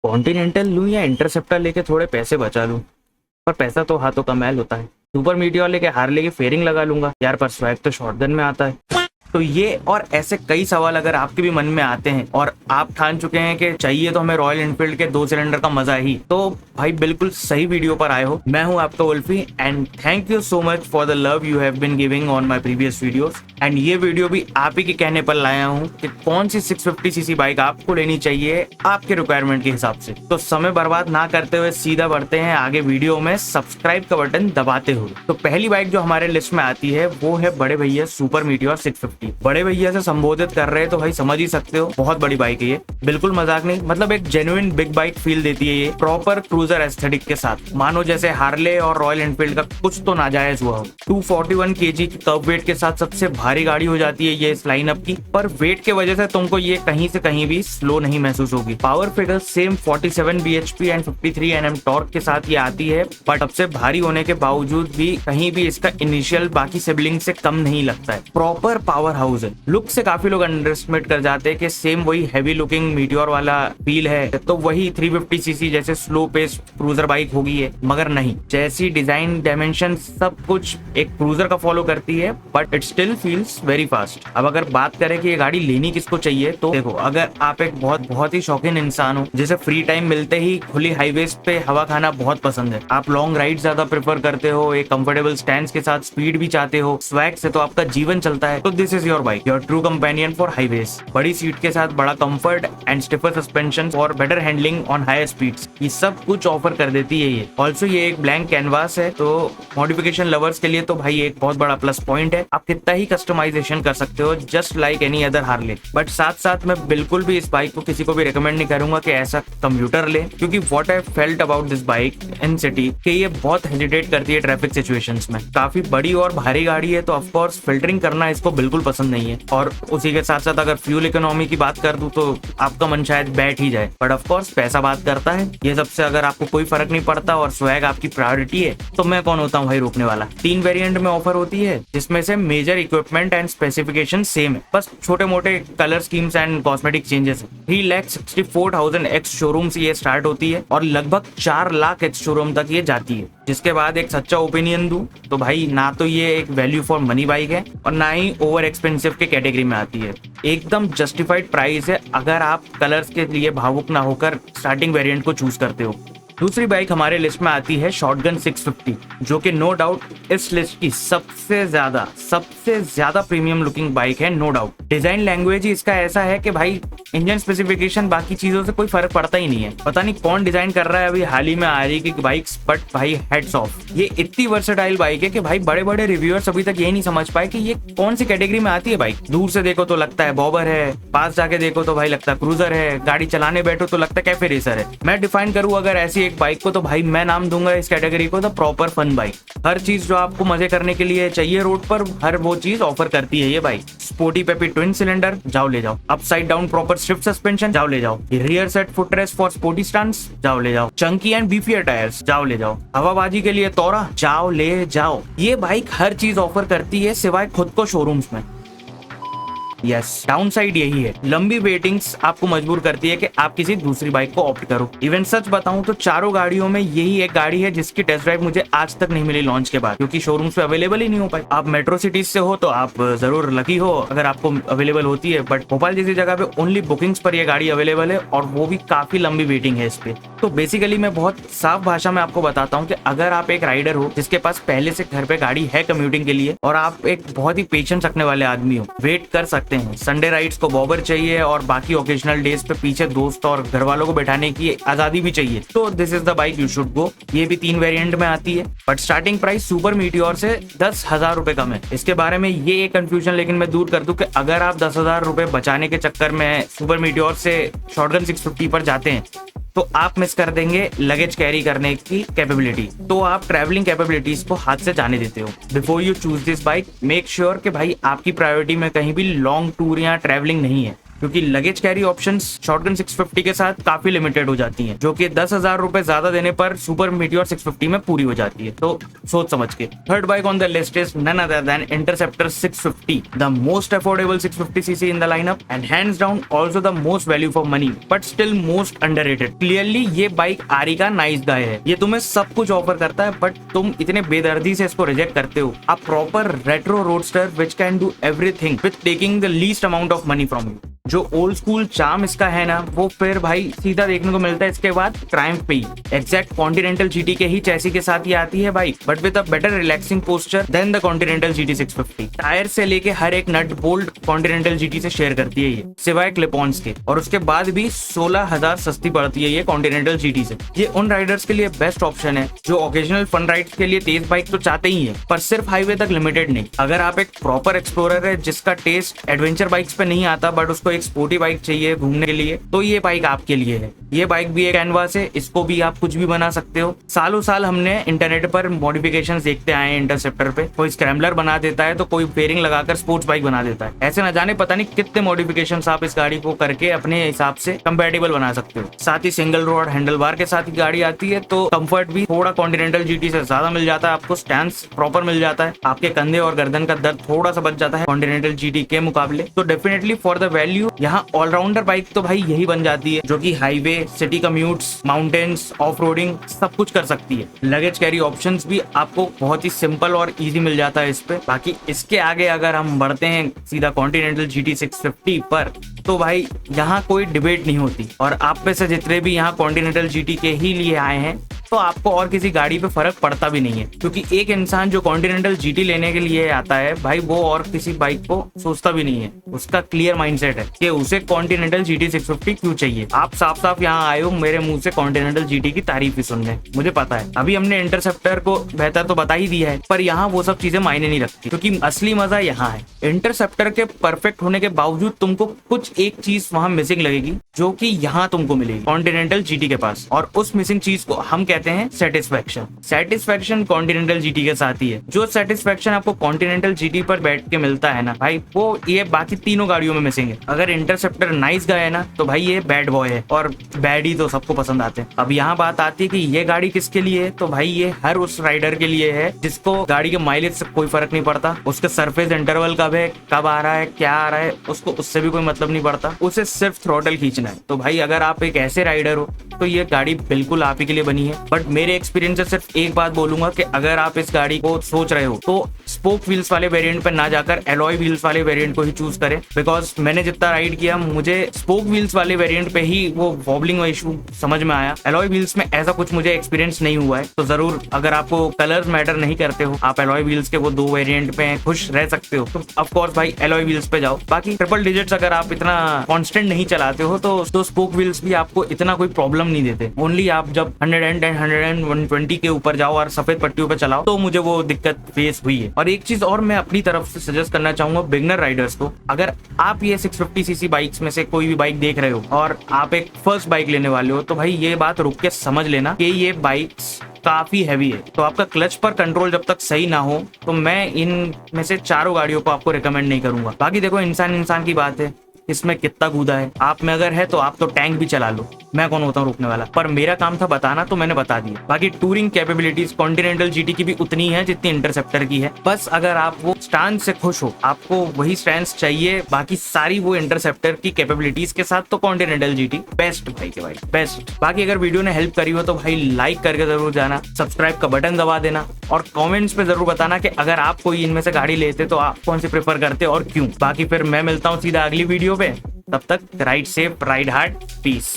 Continental लूं या interceptor लेके थोड़े पैसे बचा लूं, पर पैसा तो हाथों का मैल होता है। सुपर मीटियोर लेके हार्ले की फेयरिंग लगा लूंगा यार, पर स्वैग तो शॉटगन में आता है। तो ये और ऐसे कई सवाल अगर आपके भी मन में आते हैं और आप ठान चुके हैं कि चाहिए तो हमें रॉयल एनफील्ड के 2 सिलेंडर का मजा ही, तो भाई बिल्कुल सही वीडियो पर आए हो। मैं हूं आपका उल्फी and thank you so much for the love you have been giving on my previous videos. And ये वीडियो भी आप ही के कहने पर लाया हूं कि कौन सी 650cc बाइक आपको लेनी चाहिए आपके रिक्वायरमेंट के हिसाब से। तो समय बर्बाद ना करते हुए सीधा बढ़ते हैं आगे वीडियो में सब्सक्राइब का बटन दबाते हुए। तो पहली बाइक जो हमारे लिस्ट में आती है वो है बड़े भैया सुपर मीटियोर 650। बड़े भैया से संबोधित कर रहे हैं तो भाई समझ ही सकते हो, बहुत बड़ी बाइक है ये, बिल्कुल मजाक नहीं, मतलब एक जेन्युइन बिग बाइक फील देती है ये प्रॉपर क्रूजर एस्थेटिक के साथ। मानो जैसे हार्ले और रॉयल एनफील्ड का कुछ तो नाजायज हुआ हो। 241 kg की कर्व वेट के साथ सबसे भारी गाड़ी हो जाती है ये इस लाइनअप की, पर वेट के वजह से तुमको ये कहीं से कहीं भी स्लो नहीं महसूस होगी। Power figure same 47 bhp and 53 Nm torque के साथ ये आती है, बट सबसे भारी होने के बावजूद भी कहीं भी इसका इनिशियल बाकी सिबलिंग से कम नहीं लगता है। प्रॉपर पावर हाउस है। लुक से काफी लोग अंडरएस्टिमेट कर जाते हैं कि सेम वही हैवी लुकिंग मीटियोर वाला फील है तो वही 350cc जैसे स्लो पेस क्रूजर बाइक होगी है, मगर नहीं। जैसी डिजाइन, डायमेंशन, सब कुछ एक क्रूजर का फॉलो करती है, but it still feels very fast. अब अगर बात करें कि ये गाड़ी लेनी किसको चाहिए, तो देखो अगर आप एक बहुत ही शौकीन इंसान हो जिसे फ्री टाइम मिलते ही खुली हाईवेज पे हवा खाना बहुत पसंद है, आप लॉन्ग राइड ज्यादा प्रेफर करते हो, एक कंफर्टेबल स्टैंड के साथ स्पीड भी चाहते हो, स्वैग से तो आपका जीवन चलता है, तो this is your bike, your true companion for highways. बड़ी सीट के साथ बड़ा कंफर्ट एंड स्टिफर सस्पेंशन और better handling on higher speeds, ये सब कुछ ऑफर कर देती है ये। ऑल्सो ये एक ब्लैंक कैनवास है, तो मॉडिफिकेशन लवर्स के लिए तो भाई एक बहुत बड़ा प्लस पॉइंट है। आप कितना ही कस्टमाइजेशन कर सकते हो just like any other Harley. But साथ साथ मैं बिल्कुल भी इस बाइक को किसी को भी रिकमेंड नहीं करूंगा कि ऐसा कंप्यूटर ले, क्योंकि what I felt about this bike in city कि ये बहुत हेजिटेट करती है ट्रैफिक सिचुएशंस में। काफी बड़ी और भारी गाड़ी है तो ऑफ कोर्स फिल्टरिंग करना इसको बिल्कुल पसंद नहीं है, और उसी के साथ साथ अगर फ्यूल इकोनॉमी की बात कर दूं तो आपका मन शायद बैठ ही जाए, बट ऑफ कोर्स पैसा बात करता है। ये सबसे अगर आपको कोई फर्क नहीं पड़ता और स्वैग आपकी प्रायोरिटी है तो मैं कौन होता हूँ भाई रोकने वाला। 3 वेरिएंट में ऑफर होती है जिसमें से major equipment and specification same है, बस छोटे मोटे colour schemes and cosmetic changes है। 3,64,000 एक्स शोरूम से ये स्टार्ट होती है और लगभग 4 लाख एक्स शोरूम तक ये जाती है। जिसके बाद एक सच्चा ओपिनियन दूं तो भाई ना तो ये एक वैल्यू फॉर मनी बाइक है और ना ही ओवर एक्सपेंसिव के कैटेगरी में आती है। एकदम जस्टिफाइड प्राइस है अगर आप कलर्स के लिए भावुक ना होकर स्टार्टिंग वेरिएंट को चूज करते हो। दूसरी बाइक हमारे लिस्ट में आती है शॉटगन 650, जो कि नो डाउट इस लिस्ट की सबसे ज्यादा प्रीमियम लुकिंग बाइक है, नो डाउट। डिजाइन लैंग्वेज ही इसका ऐसा है कि भाई इंजन स्पेसिफिकेशन बाकी चीजों से कोई फर्क पड़ता ही नहीं है। पता नहीं कौन डिजाइन कर रहा है अभी हाल ही में आ रही की बाइक्स, बट भाई हेड्स ऑफ। ये इतनी वर्सेटाइल बाइक है कि भाई बड़े बड़े रिव्यूअर्स अभी तक यही नहीं समझ पाए कि ये कौन सी कैटेगरी में आती है बाइक। दूर से देखो तो लगता है बॉबर है, पास जाके देखो तो भाई लगता है क्रूजर है, गाड़ी चलाने बैठो तो लगता है कैफे रेसर है। मैं डिफाइन करूँ अगर ऐसी एक बाइक को तो भाई मैं नाम दूंगा इस कैटेगरी को द प्रॉपर फन बाइक। हर चीज जो आपको मजे करने के लिए चाहिए रोड पर, हर वो चीज ऑफर करती है ये bike. Sporty peppy twin cylinder, जाओ ले जाओ। Upside down proper strip suspension, जाओ ले जाओ। Rear set footrest for sporty stunts, जाओ ले जाओ। चंकी एंड बीफियर टायर्स, जाओ ले जाओ। हवाबाजी के लिए तोरा, जाओ ले जाओ। ये बाइक हर चीज ऑफर करती है सिवाय खुद को शोरूम्स में। यस, डाउन साइड यही है, लंबी वेटिंग्स आपको मजबूर करती है कि आप किसी दूसरी बाइक को ऑप्ट करो। इवन सच बताऊं तो चारों गाड़ियों में यही एक गाड़ी है जिसकी टेस्ट ड्राइव मुझे आज तक नहीं मिली लॉन्च के बाद, क्योंकि शोरूम्स पे अवेलेबल ही नहीं हो पाई। आप मेट्रो सिटीज से हो तो आप जरूर लकी हो अगर आपको अवेलेबल होती है, बट भोपाल जैसी जगह पे ओनली बुकिंग्स पर यह गाड़ी अवेलेबल है और वो भी काफी लंबी वेटिंग है इस पे। तो बेसिकली मैं बहुत साफ भाषा में आपको बताता हूँ कि अगर आप एक राइडर हो जिसके पास पहले से घर पे गाड़ी है कम्यूटिंग के लिए और आप एक बहुत ही पेशेंस रखने वाले आदमी हो, वेट कर सकते हैं। संडे राइड्स को बॉबर चाहिए और बाकी ओकेजनल डेज पे पीछे दोस्त और घर वालों को बैठाने की आजादी भी चाहिए, तो this is the bike you should go. ये भी 3 वेरिएंट में आती है, but starting price super meteor से 10,000 रुपए कम है। इसके बारे में ये एक कंफ्यूजन लेकिन मैं दूर कर दूं कि अगर आप 10,000 रुपए बचाने के चक्कर में सुपर मीटियोर से शॉटगन 650 पर जाते हैं तो आप मिस कर देंगे लगेज कैरी करने की कैपेबिलिटी, तो आप ट्रैवलिंग कैपेबिलिटीज को हाथ से जाने देते हो। Before you choose this bike make sure कि भाई आपकी प्रायोरिटी में कहीं भी लॉन्ग टूर या ट्रैवलिंग नहीं है। क्योंकि लगेज कैरी ऑप्शंस शॉटगन 650 के साथ काफी लिमिटेड हो जाती हैं, जो कि 10,000 रुपए ज्यादा देने पर सुपर मीटियोर 650 में पूरी हो जाती है। तो सोच समझ के। Third bike on the list is none other than Interceptor 650, the most affordable 650cc in the lineup and hands down also the most value for money but still most underrated. Clearly ये bike आरी का nice guy है। ये तुम्हें सब कुछ offer करता है बट तुम इतने बेदर्दी से इसको रिजेक्ट करते हो। A proper retro roadster which can do everything with taking the least amount of money from you. जो ओल्ड स्कूल चार्म इसका है ना, वो फिर भाई सीधा देखने को मिलता है इसके बाद ट्रायम्फ पे ही। एग्जैक्ट कॉन्टिनेंटल जीटी के ही चैसी के साथ ये आती है bike, but with a better relaxing posture than the Continental GT 650। Tyre से लेके हर एक नट बोल्ट कॉन्टिनेंटल जीटी से शेयर करती है ये, सिवाय क्लिपॉन्स के, और उसके बाद भी 16,000 सस्ती पड़ती है ये कॉन्टिनेंटल जीटी से। ये उन राइडर्स के लिए बेस्ट ऑप्शन है जो ओकेजनल फन राइड्स के लिए तेज बाइक तो चाहते ही है, पर सिर्फ हाईवे तक लिमिटेड नहीं। अगर आप एक प्रॉपर एक्सप्लोरर है जिसका टेस्ट एडवेंचर बाइक्स पे नहीं आता बट उसको एक स्पोर्टी बाइक चाहिए घूमने के लिए, तो ये बाइक आपके लिए है। ये बाइक भी एक कैनवास है, इसको भी आप कुछ भी बना सकते हो। सालों साल हमने इंटरनेट पर मॉडिफिकेशंस देखते आए हैं इंटरसेप्टर पे। कोई स्क्रैम्बलर बना देता है तो कोई फेयरिंग लगाकर स्पोर्ट्स बाइक बना देता है। ऐसे न जाने पता नहीं कितने मॉडिफिकेशंस आप इस गाड़ी को करके अपने हिसाब से कंपैटिबल बना सकते हो। साथ ही सिंगल रोड हैंडल बार के साथ ही गाड़ी आती है, तो कंफर्ट भी थोड़ा कॉन्टिनेंटल जीटी से ज्यादा मिल जाता है आपको। स्टैंस प्रॉपर मिल जाता है, आपके कंधे और गर्दन का दर्द थोड़ा सा बच जाता है कॉन्टिनेंटल जीटी के मुकाबले। तो डेफिनेटली फॉर द वैल्यू यहाँ ऑलराउंडर बाइक तो भाई यही बन जाती है, जो कि highway, city commutes, mountains, off roading सब कुछ कर सकती है। लगेज कैरी ऑप्शंस भी आपको बहुत ही सिंपल और इजी मिल जाता है इस पे। बाकी इसके आगे अगर हम बढ़ते हैं सीधा कॉन्टिनेंटल जीटी 650 पर, तो भाई यहाँ कोई डिबेट नहीं होती। और आप में से जितने भी यहाँ कॉन्टिनेंटल जीटी के ही लिए आए हैं, तो आपको और किसी गाड़ी पे फर्क पड़ता भी नहीं है, क्योंकि एक इंसान जो कॉन्टिनेंटल जीटी लेने के लिए आता है भाई, वो और किसी बाइक को सोचता भी नहीं है। उसका क्लियर माइंडसेट है कि उसे कॉन्टिनेंटल जीटी 650 क्यों चाहिए। आप साफ साफ यहाँ आए हो मेरे मुंह से कॉन्टिनेंटल जीटी की तारीफ ही सुनने, मुझे पता है। अभी हमने इंटरसेप्टर को बेहतर तो बता ही दिया है, पर यहाँ वो सब चीजें मायने नहीं रखती, क्योंकि असली मजा यहाँ है। इंटरसेप्टर के परफेक्ट होने के बावजूद तुमको कुछ एक चीज वहां मिसिंग लगेगी, जो कि यहाँ तुमको मिलेगी कॉन्टिनेंटल जीटी के पास, और उस मिसिंग चीज को हम कहते हैं सेटिस्फैक्शन। सेटिस्फैक्शन कॉन्टिनेंटल जीटी के साथ ही है। जो सेटिस्फैक्शन आपको कॉन्टिनेंटल जीटी पर बैठ के मिलता है ना भाई, वो ये बाकी तीनों गाड़ियों में मिसिंग है। अगर इंटरसेप्टर नाइस गाय है ना, तो भाई ये बैड बॉय है, और बैड ही तो सबको पसंद आते हैं। अब यहाँ बात आती है कि ये गाड़ी किसके लिए है, तो भाई ये हर उस राइडर के लिए है जिसको गाड़ी के माइलेज से कोई फर्क नहीं पड़ता, उसके सरफेस इंटरवल कब है, कब आ रहा है, क्या आ रहा है, उसको उससे भी कोई मतलब नहीं पड़ता, उसे सिर्फ थ्रॉटल खींचना है। तो भाई अगर आप एक ऐसे राइडर हो, तो ये गाड़ी बिल्कुल आप ही के लिए बनी है। बट मेरे एक्सपीरियंस से सिर्फ एक बात बोलूंगा कि अगर आप इस गाड़ी को सोच रहे हो, तो स्पोक व्हील्स वाले वेरिएंट पे ना जाकर एलॉय व्हील्स वाले वेरिएंट को ही चूज करें। बिकॉज मैंने जितना राइड किया, मुझे स्पोक व्हील्स वाले वेरिएंट पे ही वो वॉबलिंग का इशू समझ में आया। एलॉय व्हील्स में ऐसा कुछ मुझे एक्सपीरियंस नहीं हुआ है। तो जरूर अगर आपको कलर्स मैटर नहीं करते हो, आप एलॉय व्हील्स के वो दो वेरिएंट पे खुश रह सकते हो, तो ऑफ कोर्स भाई एलॉय व्हील्स पे जाओ। बाकी ट्रिपल डिजिट्स अगर आप इतना कांस्टेंट नहीं चलाते हो, तो स्पोक व्हील्स भी आपको इतना कोई प्रॉब्लम नहीं देते। ओनली आप जब 110, 120 के ऊपर जाओ और सफेद पट्टियों पे चलाओ, तो मुझे वो दिक्कत फेस हुई है। और एक चीज और मैं अपनी तरफ से सजेस्ट करना चाहूंगा बिगनर राइडर्स को, अगर आप ये 650cc बाइक्स में से कोई भी बाइक देख रहे हो और आप एक फर्स्ट बाइक लेने वाले हो, तो भाई ये बात रुक के समझ लेना कि ये बाइक्स काफी हैवी है। तो आपका क्लच पर कंट्रोल जब तक सही ना हो, तो मैं इन में से चारों गाड़ियों को आपको रिकमेंड नहीं करूंगा। बाकी देखो, इंसान इंसान की बात है, इसमें कितना कूदा है। आप में अगर है तो आप तो टैंक भी चला लो, मैं कौन होता हूँ रोकने वाला। पर मेरा काम था बताना, तो मैंने बता दिया। बाकी टूरिंग कैपेबिलिटीज कॉन्टिनेंटल जीटी की भी उतनी है जितनी इंटरसेप्टर की है। बस अगर आप वो स्टैंड से खुश हो, आपको वही स्टैंड चाहिए, बाकी सारी वो इंटरसेप्टर की कैपेबिलिटीज के साथ, तो कॉन्टिनेंटल जीटी बेस्ट भाई के भाई बेस्ट। बाकी अगर वीडियो ने हेल्प करी हो तो भाई लाइक करके जरूर जाना, सब्सक्राइब का बटन दबा देना, और कॉमेंट्स पे जरूर बताना कि अगर आप कोई इनमें से गाड़ी लेते तो आप कौन सी प्रेफर करते और क्यों। बाकी फिर मैं मिलता हूँ सीधा अगली वीडियो पे, तब तक ride safe, ride hard, piece.